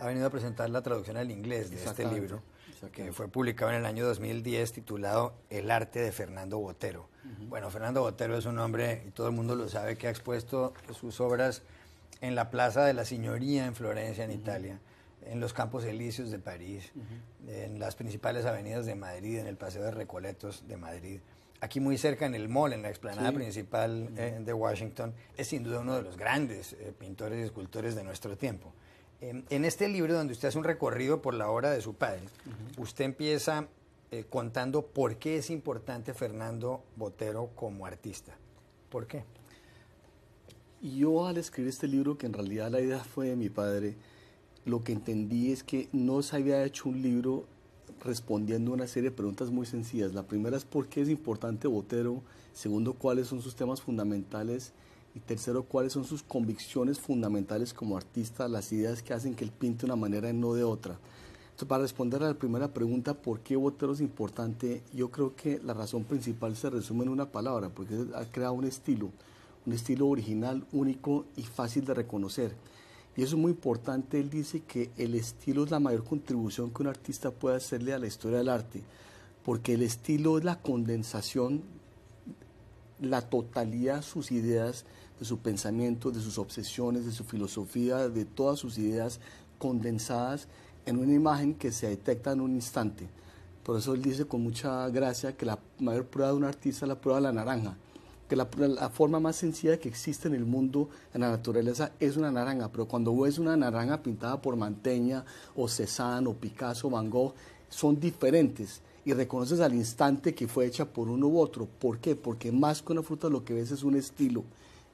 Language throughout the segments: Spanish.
Ha venido a presentar la traducción al inglés de este libro, que fue publicado en el año 2010, titulado El arte de Fernando Botero. Bueno, Fernando Botero es un hombre, y todo el mundo lo sabe, que ha expuesto sus obras en la Plaza de la Signoria en Florencia, en Italia, en los Campos Elíseos de París, en las principales avenidas de Madrid, en el Paseo de Recoletos de Madrid. Aquí muy cerca en el Mall, en la explanada principal de Washington, es sin duda uno de los grandes pintores y escultores de nuestro tiempo. En este libro, donde usted hace un recorrido por la obra de su padre, usted empieza contando por qué es importante Fernando Botero como artista. ¿Por qué? Yo, al escribir este libro, que en realidad la idea fue de mi padre, lo que entendí es que no se había hecho un libro respondiendo a una serie de preguntas muy sencillas. La primera es por qué es importante Botero, segundo, cuáles son sus temas fundamentales, y tercero, cuáles son sus convicciones fundamentales como artista, las ideas que hacen que él pinte de una manera y no de otra. Entonces, para responder a la primera pregunta, ¿por qué Botero es importante? Yo creo que la razón principal se resume en una palabra, porque ha creado un estilo original, único y fácil de reconocer. Y eso es muy importante. Él dice que el estilo es la mayor contribución que un artista puede hacerle a la historia del arte, porque el estilo es la condensación, la totalidad de sus ideas, de su pensamiento, de sus obsesiones, de su filosofía, de todas sus ideas condensadas en una imagen que se detecta en un instante. Por eso él dice con mucha gracia que la mayor prueba de un artista es la prueba de la naranja, que la forma más sencilla que existe en el mundo, en la naturaleza, es una naranja, pero cuando ves una naranja pintada por Mantegna, o Cézanne, o Picasso, o Van Gogh, son diferentes, y reconoces al instante que fue hecha por uno u otro. ¿Por qué? Porque más que una fruta lo que ves es un estilo,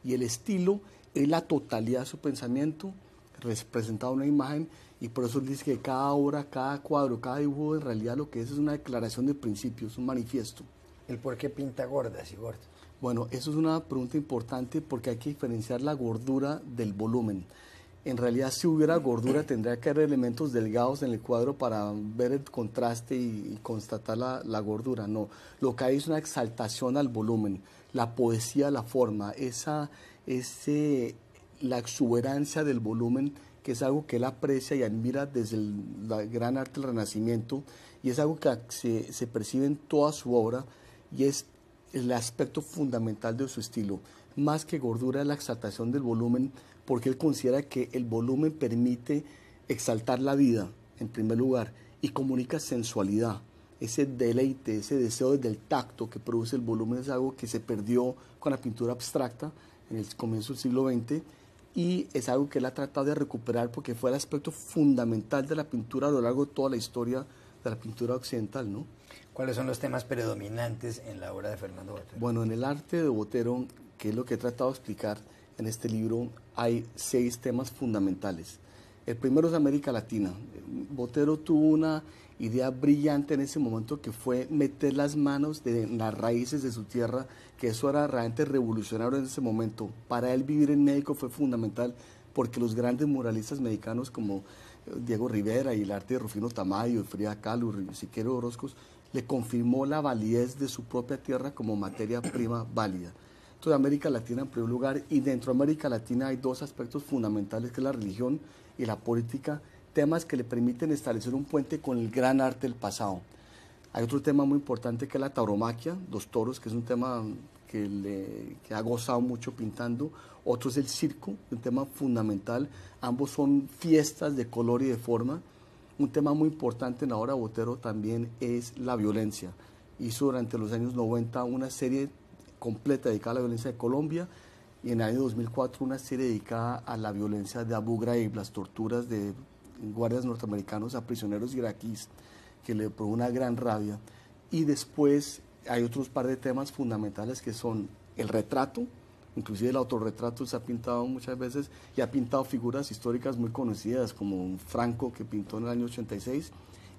y el estilo es la totalidad de su pensamiento, representado en una imagen, y por eso dice que cada obra, cada cuadro, cada dibujo, en realidad lo que es una declaración de principios, un manifiesto. ¿El por qué pinta gordas y gordos? Bueno, eso es una pregunta importante porque hay que diferenciar la gordura del volumen. En realidad, si hubiera gordura, tendría que haber elementos delgados en el cuadro para ver el contraste y constatar la gordura. No, lo que hay es una exaltación al volumen, la poesía, la forma, la exuberancia del volumen, que es algo que él aprecia y admira desde el gran arte del Renacimiento, y es algo que se percibe en toda su obra, y es el aspecto fundamental de su estilo. Más que gordura, es la exaltación del volumen, porque él considera que el volumen permite exaltar la vida, en primer lugar, y comunica sensualidad. Ese deleite, ese deseo desde el tacto que produce el volumen es algo que se perdió con la pintura abstracta en el comienzo del siglo XX, y es algo que él ha tratado de recuperar porque fue el aspecto fundamental de la pintura a lo largo de toda la historia de la pintura occidental, ¿no? ¿Cuáles son los temas predominantes en la obra de Fernando Botero? Bueno, en el arte de Botero, que es lo que he tratado de explicar en este libro, hay 6 temas fundamentales. El primero es América Latina. Botero tuvo una idea brillante en ese momento, que fue meter las manos en las raíces de su tierra, que eso era realmente revolucionario en ese momento. Para él vivir en México fue fundamental, porque los grandes muralistas mexicanos como Diego Rivera y el arte de Rufino Tamayo, Frida Kahlo, Siqueiro Orozcos, le confirmó la validez de su propia tierra como materia prima válida. Entonces, América Latina en primer lugar, y dentro de América Latina hay 2 aspectos fundamentales, que es la religión y la política, temas que le permiten establecer un puente con el gran arte del pasado. Hay otro tema muy importante, que es la tauromaquia, los toros, que es un tema que ha gozado mucho pintando. Otro es el circo, un tema fundamental. Ambos son fiestas de color y de forma. Un tema muy importante en la obra de Botero también es la violencia. Hizo durante los años 90 una serie completa dedicada a la violencia de Colombia, y en el año 2004 una serie dedicada a la violencia de Abu Ghraib, las torturas de guardias norteamericanos a prisioneros iraquíes, que le provocó una gran rabia. Y después hay otros par de temas fundamentales, que son el retrato, inclusive el autorretrato se ha pintado muchas veces, y ha pintado figuras históricas muy conocidas como Franco, que pintó en el año 86,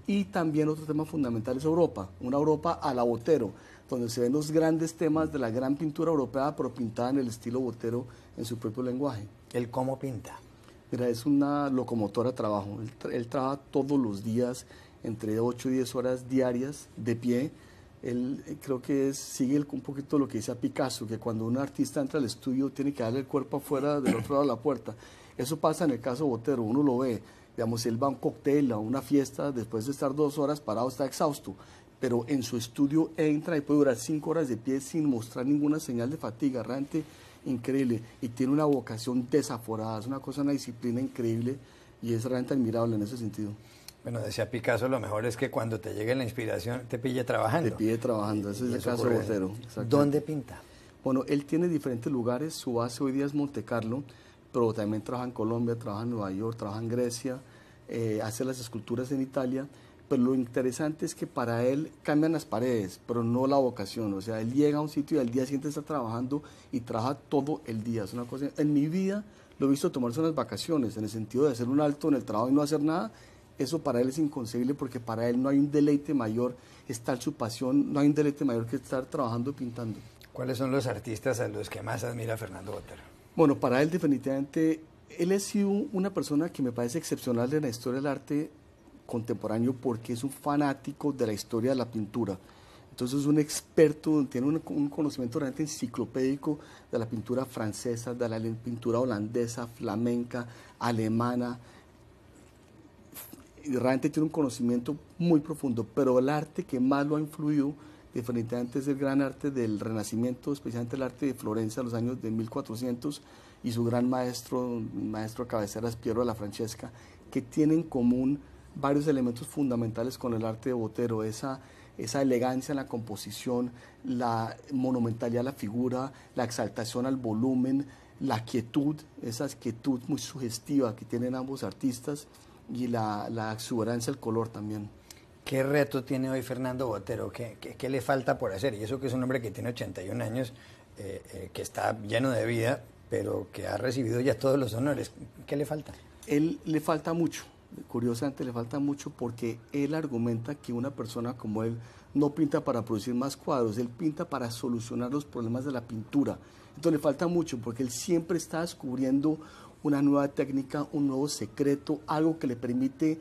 y también otro tema fundamental es Europa, una Europa a la Botero, donde se ven los grandes temas de la gran pintura europea, pero pintada en el estilo Botero, en su propio lenguaje. ¿El cómo pinta? Mira, es una locomotora de trabajo. Él trabaja todos los días, entre 8 y 10 horas diarias, de pie. Él creo que sigue un poquito lo que dice Picasso, que cuando un artista entra al estudio tiene que darle el cuerpo afuera, del otro lado de la puerta. Eso pasa en el caso de Botero, uno lo ve, digamos, él va a un cóctel, a una fiesta, después de estar 2 horas parado está exhausto, pero en su estudio entra y puede durar 5 horas de pie sin mostrar ninguna señal de fatiga, realmente increíble, y tiene una vocación desaforada, es una cosa, una disciplina increíble, y es realmente admirable en ese sentido. Bueno, decía Picasso, lo mejor es que cuando te llegue la inspiración te pille trabajando. Te pille trabajando, ese es el caso de Botero. ¿Dónde pinta? Bueno, él tiene diferentes lugares, su base hoy día es Monte Carlo, pero también trabaja en Colombia, trabaja en Nueva York, trabaja en Grecia, hace las esculturas en Italia, pero lo interesante es que para él cambian las paredes, pero no la vocación, o sea, él llega a un sitio y al día siguiente está trabajando y trabaja todo el día, es una cosa, en mi vida lo he visto tomarse unas vacaciones, en el sentido de hacer un alto en el trabajo y no hacer nada. Eso para él es inconcebible porque para él no hay un deleite mayor, está su pasión, no hay un deleite mayor que estar trabajando y pintando. ¿Cuáles son los artistas a los que más admira Fernando Botero? Bueno, para él definitivamente, él ha sido una persona que me parece excepcional en la historia del arte contemporáneo porque es un fanático de la historia de la pintura. Entonces es un experto, tiene un conocimiento realmente enciclopédico de la pintura francesa, de la pintura holandesa, flamenca, alemana. Y realmente tiene un conocimiento muy profundo, pero el arte que más lo ha influido definitivamente es el gran arte del Renacimiento, especialmente el arte de Florencia de los años de 1400 y su gran maestro de cabeceras Piero della Francesca, que tienen en común varios elementos fundamentales con el arte de Botero, esa elegancia en la composición, la monumentalidad de la figura, la exaltación al volumen, la quietud, esa quietud muy sugestiva que tienen ambos artistas, y la exuberancia del color también. ¿Qué reto tiene hoy Fernando Botero? ¿Qué le falta por hacer? Y eso que es un hombre que tiene 81 años, que está lleno de vida, pero que ha recibido ya todos los honores. ¿Qué le falta? Él le falta mucho, curiosamente le falta mucho porque él argumenta que una persona como él no pinta para producir más cuadros, él pinta para solucionar los problemas de la pintura. Entonces le falta mucho porque él siempre está descubriendo una nueva técnica, un nuevo secreto, algo que le permite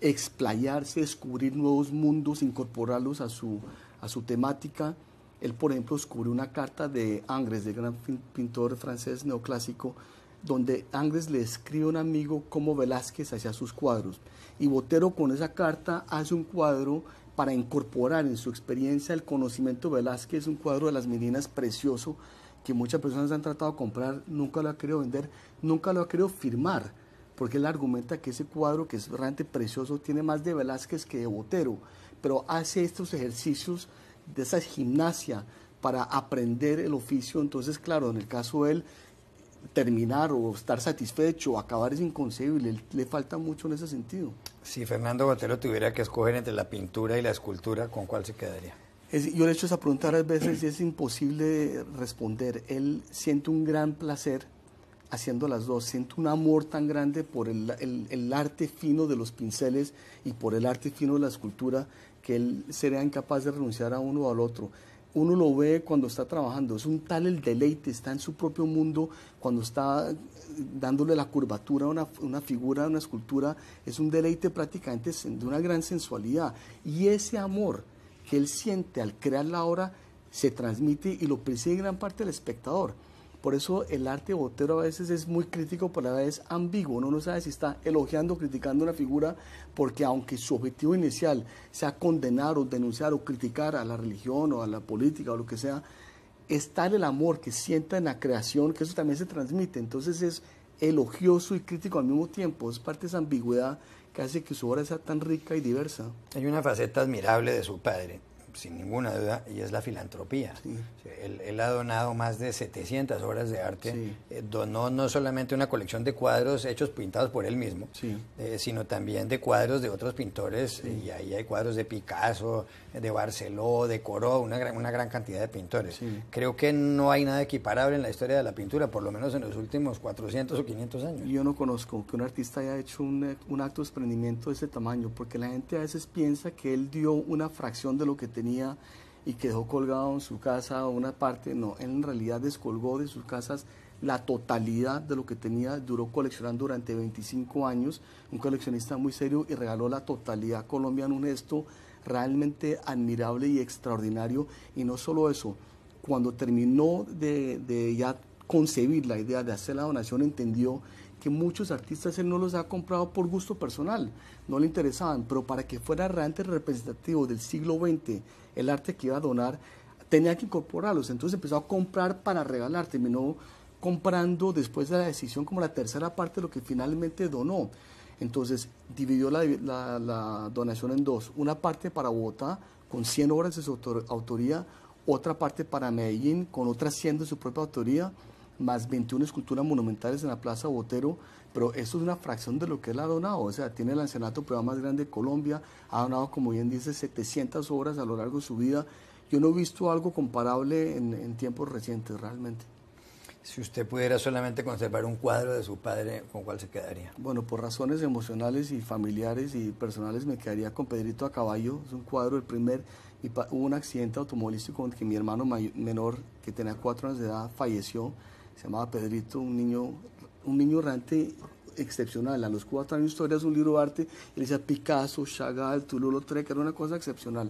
explayarse, descubrir nuevos mundos, incorporarlos a su temática. Él, por ejemplo, descubrió una carta de Ingres, del gran pintor francés neoclásico, donde Ingres le escribe a un amigo cómo Velázquez hacía sus cuadros. Y Botero con esa carta hace un cuadro para incorporar en su experiencia el conocimiento de Velázquez, un cuadro de las meninas precioso, que muchas personas han tratado de comprar, nunca lo ha querido vender, nunca lo ha querido firmar, porque él argumenta que ese cuadro, que es realmente precioso, tiene más de Velázquez que de Botero, pero hace estos ejercicios de esa gimnasia para aprender el oficio. Entonces, claro, en el caso de él, terminar o estar satisfecho o acabar es inconcebible, le falta mucho en ese sentido. Si Fernando Botero tuviera que escoger entre la pintura y la escultura, ¿con cuál se quedaría? Yo le he hecho esa pregunta varias veces y es imposible responder. Él siente un gran placer haciendo las dos, siente un amor tan grande por el arte fino de los pinceles y por el arte fino de la escultura que él sería incapaz de renunciar a uno o al otro. Uno lo ve cuando está trabajando, es un tal el deleite, está en su propio mundo, cuando está dándole la curvatura a una figura, a una escultura, es un deleite prácticamente de una gran sensualidad. Y ese amor que él siente al crear la obra se transmite y lo percibe gran parte del espectador. Por eso el arte de Botero a veces es muy crítico, pero a la vez ambiguo. Uno no sabe si está elogiando o criticando una figura, porque aunque su objetivo inicial sea condenar o denunciar o criticar a la religión o a la política o lo que sea, es tal el amor que sienta en la creación que eso también se transmite. Entonces es elogioso y crítico al mismo tiempo. Es parte de esa ambigüedad que hace que su obra sea tan rica y diversa. Hay una faceta admirable de su padre, sin ninguna duda, y es la filantropía. Sí. Él ha donado más de 700 obras de arte. Sí. Donó no solamente una colección de cuadros hechos pintados por él mismo, Sí. Sino también de cuadros de otros pintores, Sí. y ahí hay cuadros de Picasso, de Barceló, de Corot, una gran cantidad de pintores. Sí. Creo que no hay nada equiparable en la historia de la pintura, por lo menos en los últimos 400 o 500 años. Yo no conozco que un artista haya hecho un acto de desprendimiento de ese tamaño, porque la gente a veces piensa que él dio una fracción de lo que tenía y que dejó colgado en su casa una parte. No, él en realidad descolgó de sus casas la totalidad de lo que tenía, duró coleccionando durante 25 años, un coleccionista muy serio, y regaló la totalidad a Colombia en un gesto realmente admirable y extraordinario. Y no solo eso, cuando terminó de ya concebir la idea de hacer la donación, entendió que muchos artistas él no los ha comprado por gusto personal, no le interesaban, pero para que fuera realmente representativo del siglo XX, el arte que iba a donar, tenía que incorporarlos. Entonces empezó a comprar para regalar, terminó comprando después de la decisión como la tercera parte de lo que finalmente donó. Entonces dividió la donación en dos, una parte para Bogotá con 100 obras de su autoría, otra parte para Medellín con otras 100 de su propia autoría, más 21 esculturas monumentales en la Plaza Botero, pero esto es una fracción de lo que él ha donado. O sea, tiene el ancianato privado más grande de Colombia, ha donado, como bien dice, 700 obras a lo largo de su vida. Yo no he visto algo comparable en tiempos recientes realmente. Si usted pudiera solamente conservar un cuadro de su padre, ¿con cuál se quedaría? Bueno, por razones emocionales y familiares y personales me quedaría con Pedrito a caballo. Es un cuadro, hubo un accidente automovilístico en que mi hermano menor, que tenía 4 años de edad, falleció. Se llamaba Pedrito, un niño realmente excepcional. A los 4 años todavía es un libro de arte, él decía Picasso, Chagall, Toulouse-Lautrec, era una cosa excepcional.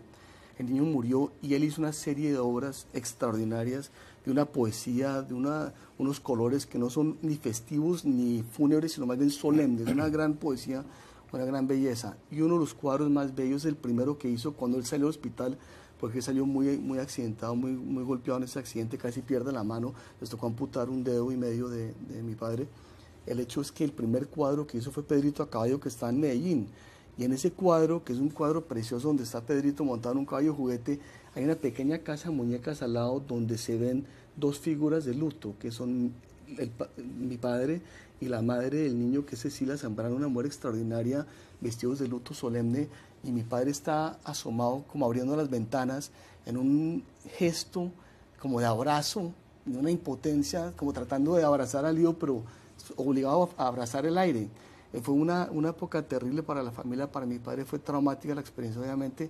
El niño murió y él hizo una serie de obras extraordinarias, de una poesía, de unos colores que no son ni festivos ni fúnebres, sino más bien solemnes, una gran poesía, una gran belleza. Y uno de los cuadros más bellos, el primero que hizo cuando él salió del hospital, porque salió muy accidentado, muy golpeado en ese accidente, casi pierde la mano, les tocó amputar un dedo y medio de mi padre. El hecho es que el primer cuadro que hizo fue Pedrito a caballo, que está en Medellín. Y en ese cuadro, que es un cuadro precioso donde está Pedrito montado en un caballo juguete, hay una pequeña casa de muñecas al lado donde se ven 2 figuras de luto, que son mi padre y la madre del niño, que es Cecilia Zambrano, una mujer extraordinaria, vestidos de luto solemne, y mi padre está asomado, como abriendo las ventanas, en un gesto como de abrazo, de una impotencia, como tratando de abrazar al lío, pero obligado a abrazar el aire. Fue una época terrible para la familia, para mi padre fue traumática la experiencia obviamente,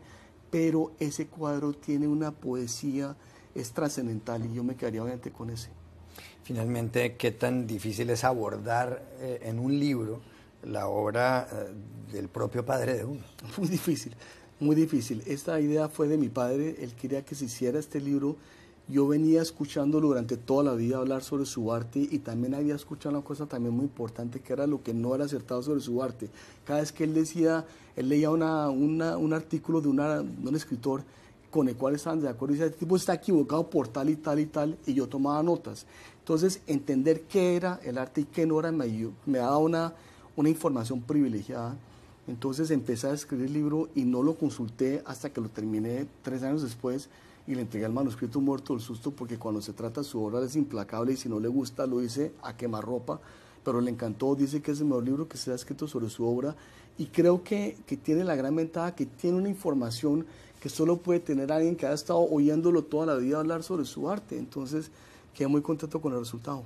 pero ese cuadro tiene una poesía, es trascendental y yo me quedaría obviamente con ese. Finalmente, ¿qué tan difícil es abordar en un libro la obra del propio padre de uno? Muy difícil, muy difícil. Esta idea fue de mi padre, él quería que se hiciera este libro. Yo venía escuchándolo durante toda la vida hablar sobre su arte y también había escuchado una cosa también muy importante, que era lo que no era acertado sobre su arte. Cada vez que él leía un artículo de un escritor con el cual estaban de acuerdo y decía, este tipo está equivocado por tal y tal y tal, y yo tomaba notas. Entonces, entender qué era el arte y qué no era me daba una información privilegiada. Entonces empecé a escribir el libro y no lo consulté hasta que lo terminé 3 años después, y le entregué el manuscrito muerto del susto, porque cuando se trata de su obra es implacable y si no le gusta lo dice a quemarropa, pero le encantó, dice que es el mejor libro que se ha escrito sobre su obra, y creo que tiene la gran ventaja que tiene una información que solo puede tener alguien que ha estado oyéndolo toda la vida hablar sobre su arte. Entonces quedé muy contento con el resultado.